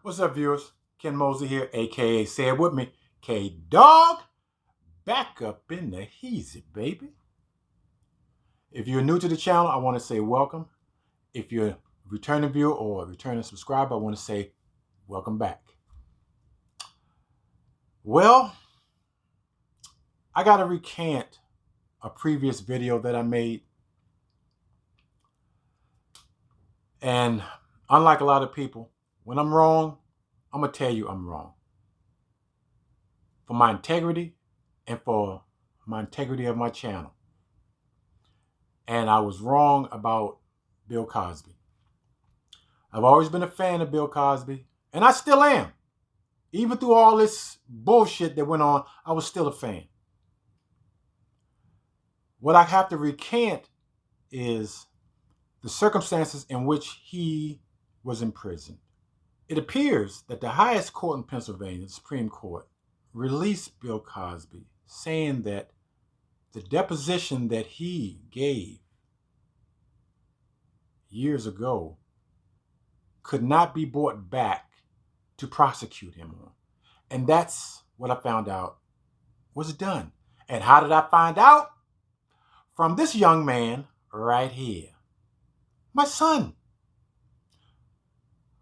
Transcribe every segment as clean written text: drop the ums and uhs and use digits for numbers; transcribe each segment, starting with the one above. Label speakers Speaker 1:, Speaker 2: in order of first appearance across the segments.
Speaker 1: What's up, viewers? Ken Mosley here, aka Say It With Me, K-Dog, back up in the heezy, baby. If you're new to the channel, I want to say welcome. If you're a returning viewer or a returning subscriber, I want to say welcome back. Well, I got to recant a previous video that I made. And unlike a lot of people, when I'm wrong, I'm going to tell you I'm wrong. For my integrity and for my integrity of my channel. And I was wrong about Bill Cosby. I've always been a fan of Bill Cosby, and I still am. Even through all this bullshit that went on, I was still a fan. What I have to recant is the circumstances in which he was imprisoned. It appears that the highest court in Pennsylvania, the Supreme Court, released Bill Cosby, saying that the deposition that he gave years ago could not be brought back to prosecute him on. And that's what I found out was done. And how did I find out? From this young man right here, my son.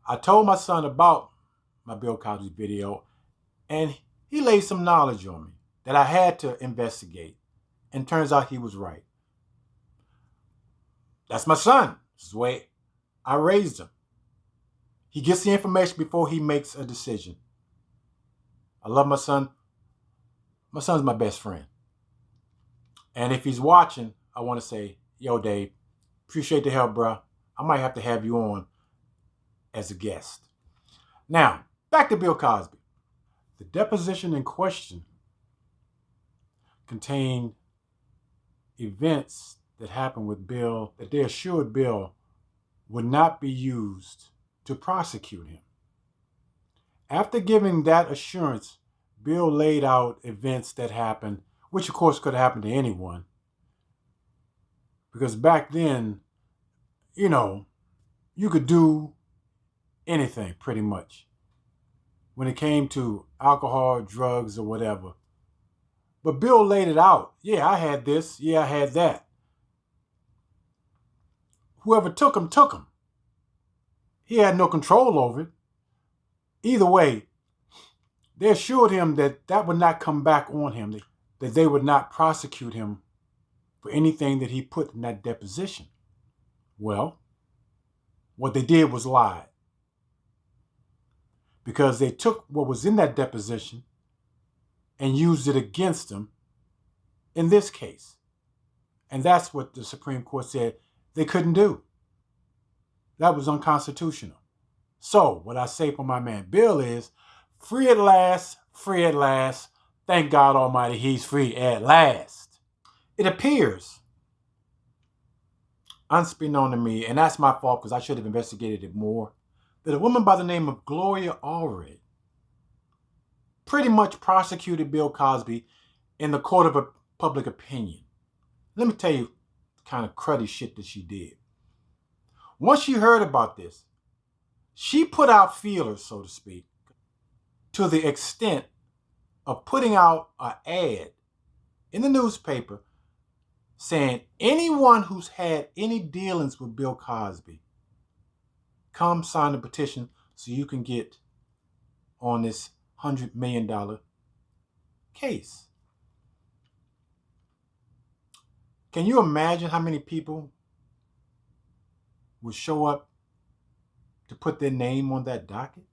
Speaker 1: I told my son about my Bill Cosby video, and he laid some knowledge on me that I had to investigate. And turns out he was right. That's my son. This is the way I raised him. He gets the information before he makes a decision. I love my son. My son's my best friend. And if he's watching, I want to say, yo, Dave, appreciate the help, bro. I might have to have you on as a guest. Now, back to Bill Cosby. The deposition in question contained events that happened with Bill that they assured Bill would not be used to prosecute him. After giving that assurance, Bill laid out events that happened, which of course could happen to anyone. Because back then, you could do anything pretty much when it came to alcohol, drugs, or whatever. But Bill laid it out. Yeah, I had this. Yeah, I had that. Whoever took him, took him. He had no control over it. Either way, they assured him that that would not come back on him, that they would not prosecute him for anything that he put in that deposition. Well, what they did was lie. Because they took what was in that deposition and used it against him in this case. And that's what the Supreme Court said they couldn't do. That was unconstitutional. So what I say for my man Bill is, free at last, free at last. Thank God Almighty, he's free at last. It appears, unbeknown to me, and that's my fault because I should have investigated it more, that a woman by the name of Gloria Allred pretty much prosecuted Bill Cosby in the court of public opinion. Let me tell you the kind of cruddy shit that she did. Once she heard about this, she put out feelers, so to speak, to the extent of putting out an ad in the newspaper saying anyone who's had any dealings with Bill Cosby, come sign the petition so you can get on this $100 million case. Can you imagine how many people would show up to put their name on that docket?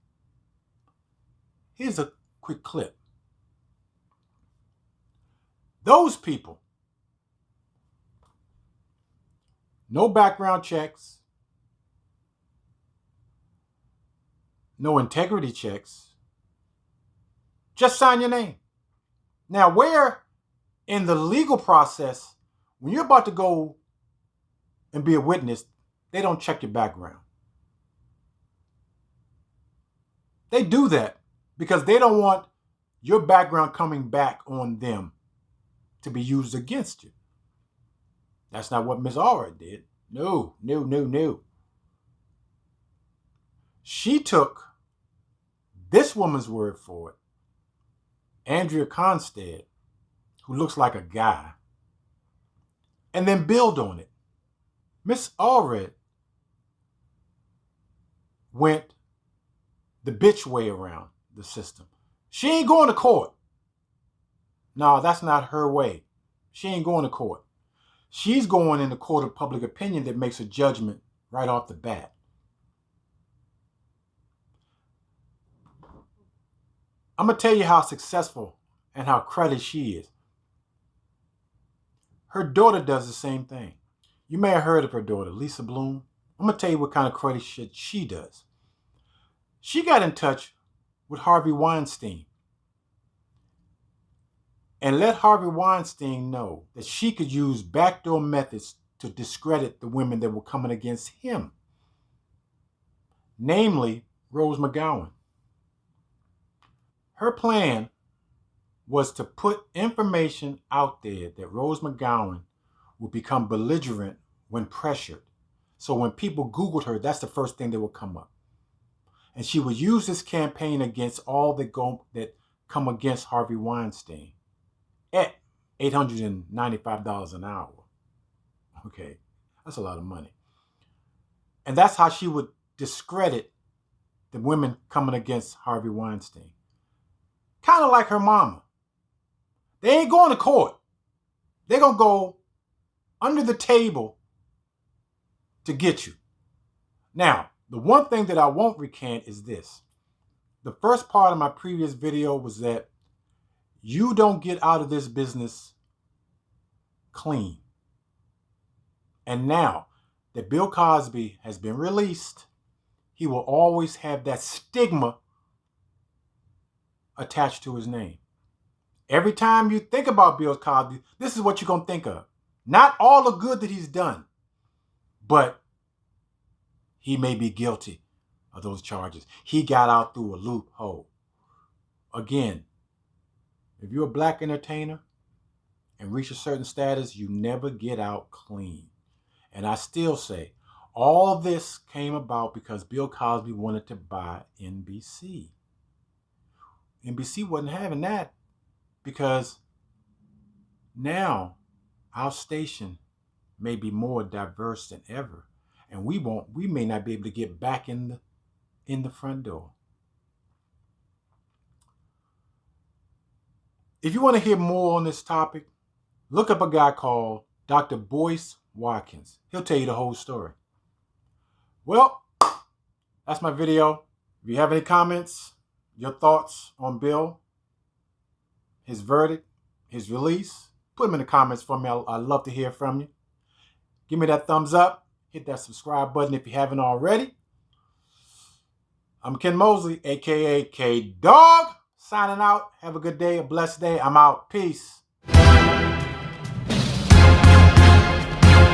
Speaker 1: Here's a quick clip. Those people, no background checks, no integrity checks, just sign your name. Now, where in the legal process, when you're about to go and be a witness, they don't check your background. They do that because they don't want your background coming back on them to be used against you. That's not what Ms. Allred did. No. She took this woman's word for it, Andrea Constead, who looks like a guy, and then build on it. Miss Allred went the bitch way around the system. She ain't going to court. No, that's not her way. She ain't going to court. She's going in the court of public opinion that makes a judgment right off the bat. I'm going to tell you how successful and how credited she is. Her daughter does the same thing. You may have heard of her daughter, Lisa Bloom. I'm going to tell you what kind of credit shit she does. She got in touch with Harvey Weinstein and let Harvey Weinstein know that she could use backdoor methods to discredit the women that were coming against him, namely Rose McGowan. Her plan was to put information out there that Rose McGowan would become belligerent when pressured. So when people Googled her, that's the first thing that would come up. And she would use this campaign against all that come against Harvey Weinstein at $895 an hour. Okay, that's a lot of money. And that's how she would discredit the women coming against Harvey Weinstein. Kind of like her mama. They ain't going to court. They're going to go under the table to get you. Now, the one thing that I won't recant is this. The first part of my previous video was that you don't get out of this business clean. And now that Bill Cosby has been released, he will always have that stigma attached to his name. Every time you think about Bill Cosby, this is what you're going to think of. Not all the good that he's done, but he may be guilty of those charges. He got out through a loophole. Again, if you're a black entertainer and reach a certain status, you never get out clean. And I still say, all this came about because Bill Cosby wanted to buy NBC. NBC wasn't having that because now our station may be more diverse than ever. And we may not be able to get back in the front door. If you want to hear more on this topic, look up a guy called Dr. Boyce Watkins. He'll tell you the whole story. Well, that's my video. If you have any comments, your thoughts on Bill, his verdict, his release, put them in the comments for me. I'd love to hear from you. Give me that thumbs up. Hit that subscribe button if you haven't already. I'm Ken Mosley, a.k.a. K-Dog, signing out. Have a good day, a blessed day. I'm out. Peace.